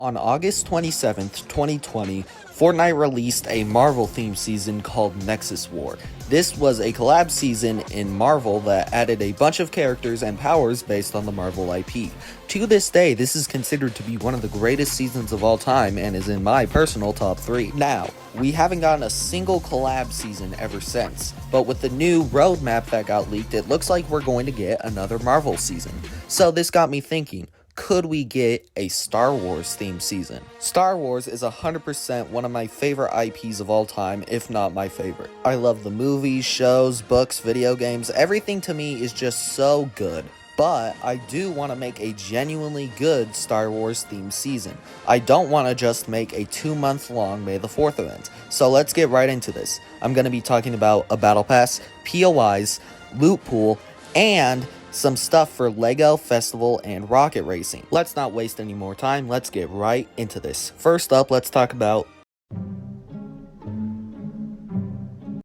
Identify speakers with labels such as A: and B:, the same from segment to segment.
A: On August 27th, 2020, Fortnite released a Marvel-themed season called Nexus War. This was a collab season in Marvel that added a bunch of characters and powers based on the Marvel IP. To this day, this is considered to be one of the greatest seasons of all time and is in my personal top 3. Now, we haven't gotten a single collab season ever since, but with the new roadmap that got leaked, it looks like we're going to get another Marvel season. So this got me thinking, could we get a Star Wars themed season? Star Wars is 100% one of my favorite IPs of all time, if not my favorite. I love the movies, shows, books, video games. Everything to me is just so good. But I do want to make a genuinely good Star Wars themed season. I don't want to just make a 2-month long May the 4th event. So let's get right into this. I'm going to be talking about a battle pass, POIs, loot pool, and some stuff for LEGO, Festival, and Rocket Racing. Let's not waste any more time, let's get right into this. First up, let's talk about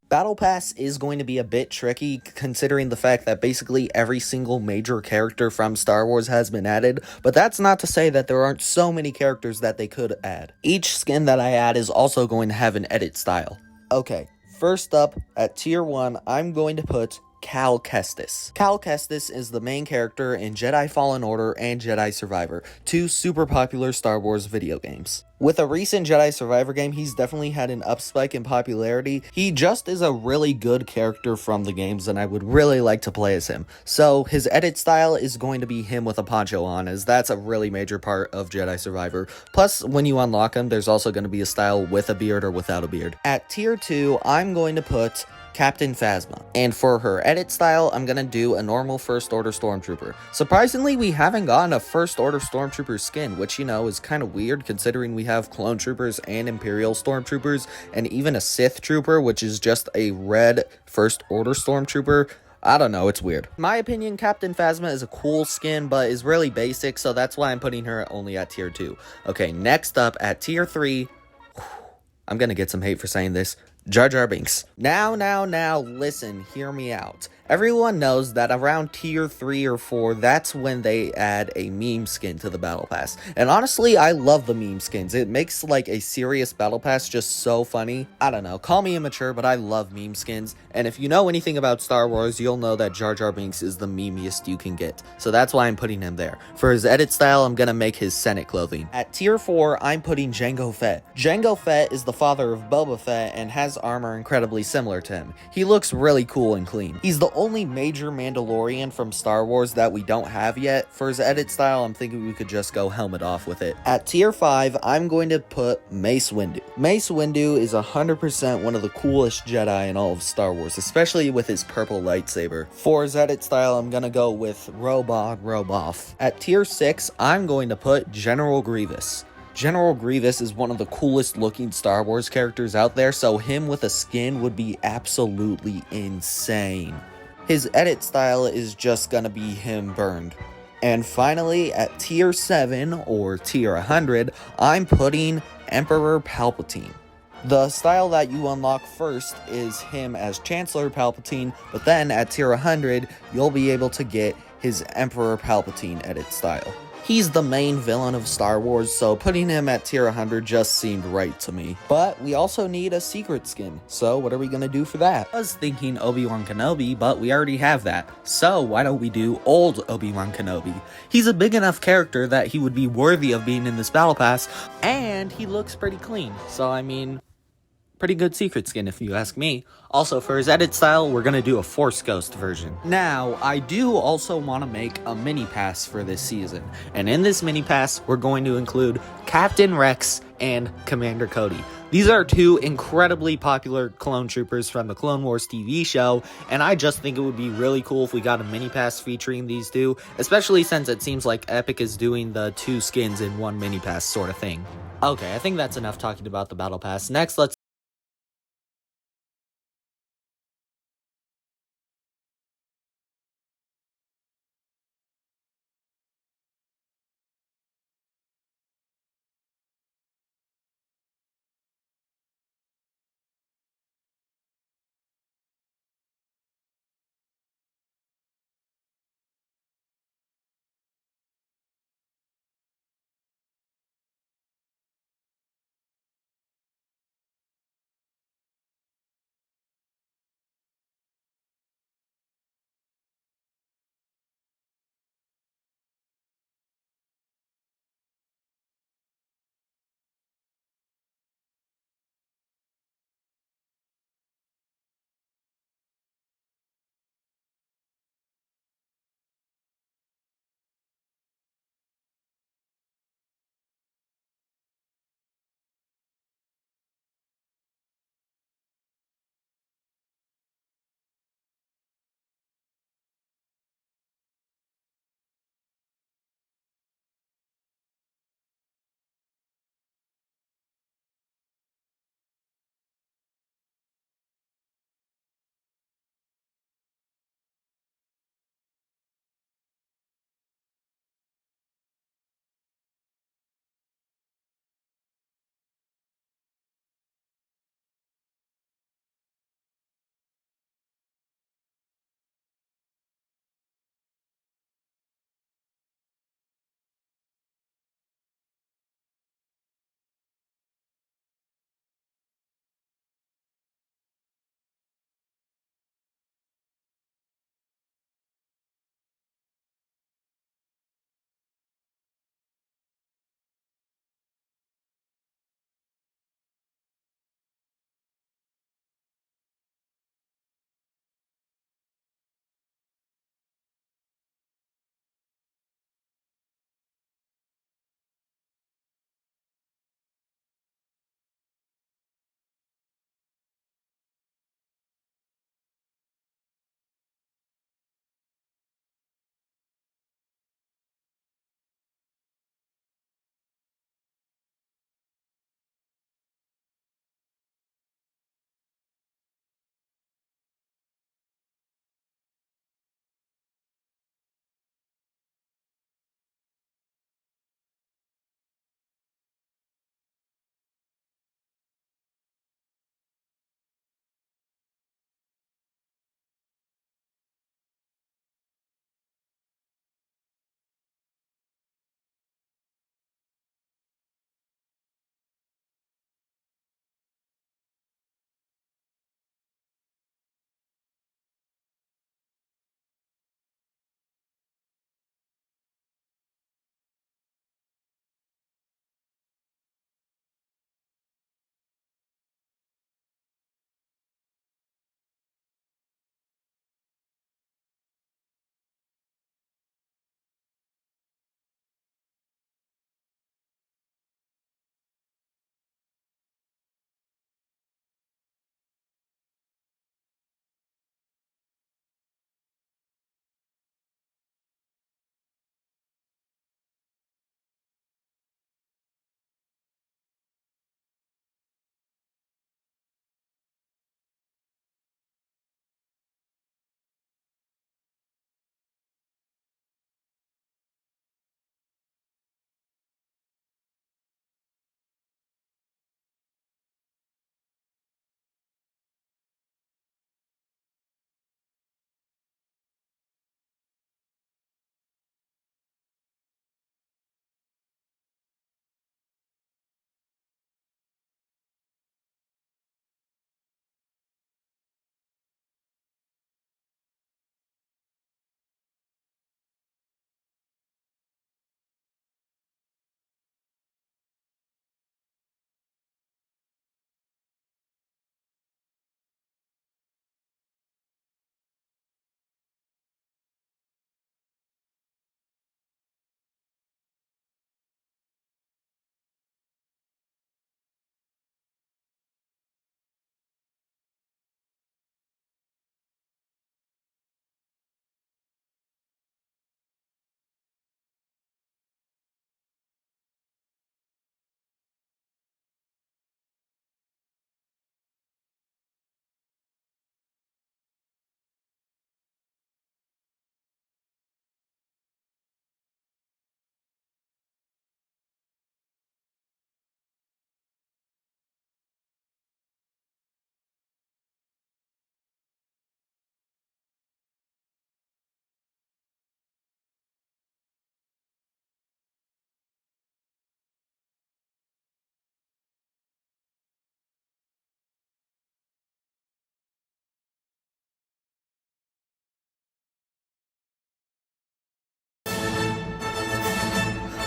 A: Battle Pass is going to be a bit tricky considering the fact that basically every single major character from Star Wars has been added, but that's not to say that there aren't so many characters that they could add. Each skin that I add is also going to have an edit style. Okay, first up, at tier 1, I'm going to put Cal Kestis. Cal Kestis is the main character in Jedi Fallen Order and Jedi Survivor, two super popular Star Wars video games. With a recent Jedi Survivor game, he's definitely had an upspike in popularity. He just is a really good character from the games, and I would really like to play as him. So his edit style is going to be him with a poncho on, as that's a really major part of Jedi Survivor. Plus, when you unlock him, there's also going to be a style with a beard or without a beard. At tier 2, I'm going to put Captain Phasma. And for her edit style, I'm gonna do a normal First Order Stormtrooper. Surprisingly, we haven't gotten a First Order Stormtrooper skin, which, you know, is kind of weird considering we have Clone Troopers and Imperial Stormtroopers, and even a Sith Trooper, which is just a red First Order Stormtrooper. I don't know, it's weird. In my opinion, Captain Phasma is a cool skin, but is really basic, so that's why I'm putting her only at tier 2. Okay, next up at tier 3, I'm gonna get some hate for saying this, Jar Jar Binks. Now, listen, hear me out. Everyone knows that around tier 3 or 4, that's when they add a meme skin to the battle pass. And honestly, I love the meme skins. It makes like a serious battle pass just so funny. I don't know, call me immature, but I love meme skins. And if you know anything about Star Wars, you'll know that Jar Jar Binks is the memeiest you can get. So that's why I'm putting him there. For his edit style, I'm gonna make his Senate clothing. At tier 4, I'm putting Jango Fett. Jango Fett is the father of Boba Fett and has armor incredibly similar to him. He looks really cool and clean. He's the only major Mandalorian from Star Wars that we don't have yet. For his edit style, I'm thinking we could just go helmet off with it. At tier 5, I'm going to put Mace Windu. Mace Windu is 100% one of the coolest Jedi in all of Star Wars, especially with his purple lightsaber. For his edit style, I'm gonna go with Roboff. At tier 6, I'm going to put General Grievous. General Grievous is one of the coolest looking Star Wars characters out there, so him with a skin would be absolutely insane. His edit style is just gonna be him burned. And finally, at tier 7, or tier 100, I'm putting Emperor Palpatine. The style that you unlock first is him as Chancellor Palpatine, but then at tier 100, you'll be able to get his Emperor Palpatine edit style. He's the main villain of Star Wars, so putting him at tier 100 just seemed right to me. But we also need a secret skin, so what are we gonna do for that? I was thinking Obi-Wan Kenobi, but we already have that. So why don't we do old Obi-Wan Kenobi? He's a big enough character that he would be worthy of being in this battle pass, and he looks pretty clean. So I mean, pretty good secret skin if you ask me. Also, for his edit style, we're gonna do a Force Ghost version. Now, I do also want to make a mini pass for this season, and in this mini pass, we're going to include Captain Rex and Commander Cody. These are two incredibly popular clone troopers from the Clone Wars TV show, and I just think it would be really cool if we got a mini pass featuring these two, especially since it seems like Epic is doing the 2 skins in 1 mini pass sort of thing. Okay, I think that's enough talking about the battle pass. Next, let's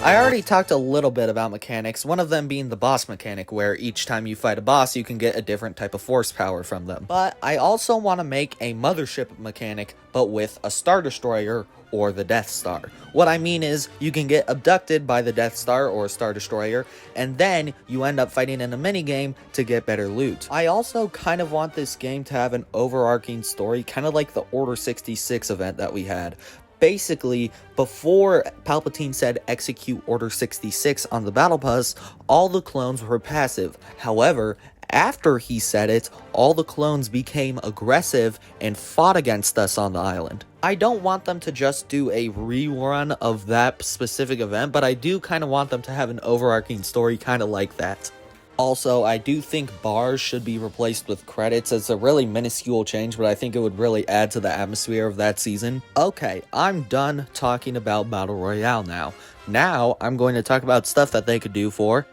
A: I already talked a little bit about mechanics, one of them being the boss mechanic, where each time you fight a boss, you can get a different type of force power from them. But I also want to make a mothership mechanic, but with a Star Destroyer or the Death Star. What I mean is, you can get abducted by the Death Star or Star Destroyer, and then you end up fighting in a minigame to get better loot. I also kind of want this game to have an overarching story, kind of like the Order 66 event that we had. Basically, before Palpatine said execute Order 66 on the Battle Bus, all the clones were passive. However, after he said it, all the clones became aggressive and fought against us on the island. I don't want them to just do a rerun of that specific event, but I do kind of want them to have an overarching story kind of like that. Also, I do think bars should be replaced with credits. It's a really minuscule change, but I think it would really add to the atmosphere of that season. Okay, I'm done talking about Battle Royale now. Now, I'm going to talk about stuff that they could do for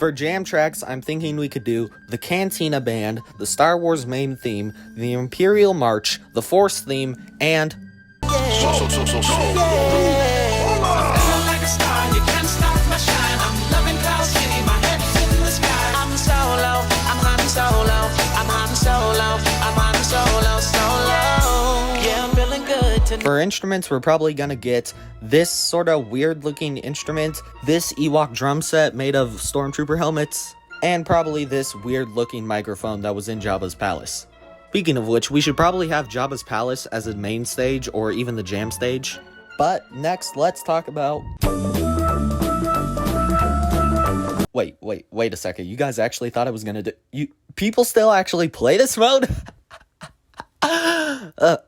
A: For jam tracks, I'm thinking we could do the Cantina Band, the Star Wars main theme, the Imperial March, the Force theme, and for instruments, we're probably gonna get this sort of weird looking instrument, this Ewok drum set made of stormtrooper helmets, and probably this weird looking microphone that was in Jabba's palace. Speaking of which, we should probably have Jabba's palace as a main stage or even the jam stage. But next, let's talk about... Wait a second. You guys actually thought I was gonna do... People still actually play this mode?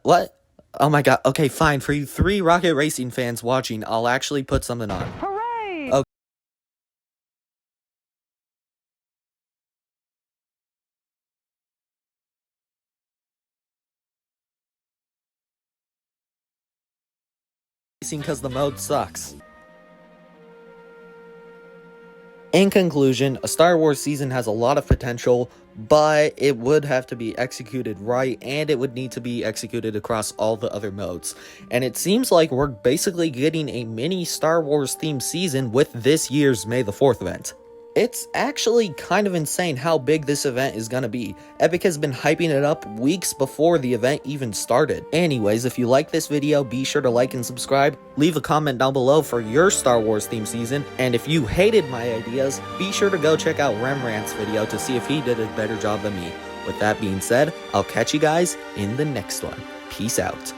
A: What? Oh my god, okay, fine. For you 3 Rocket Racing fans watching, I'll actually put something on.
B: Hooray!
A: Okay. Because the mode sucks. In conclusion, a Star Wars season has a lot of potential, but it would have to be executed right, and it would need to be executed across all the other modes. And it seems like we're basically getting a mini Star Wars themed season with this year's May the 4th event. It's actually kind of insane how big this event is gonna be. Epic has been hyping it up weeks before the event even started. Anyways, if you like this video, be sure to like and subscribe. Leave a comment down below for your Star Wars theme season. And if you hated my ideas, be sure to go check out Rembrandt's video to see if he did a better job than me. With that being said, I'll catch you guys in the next one. Peace out.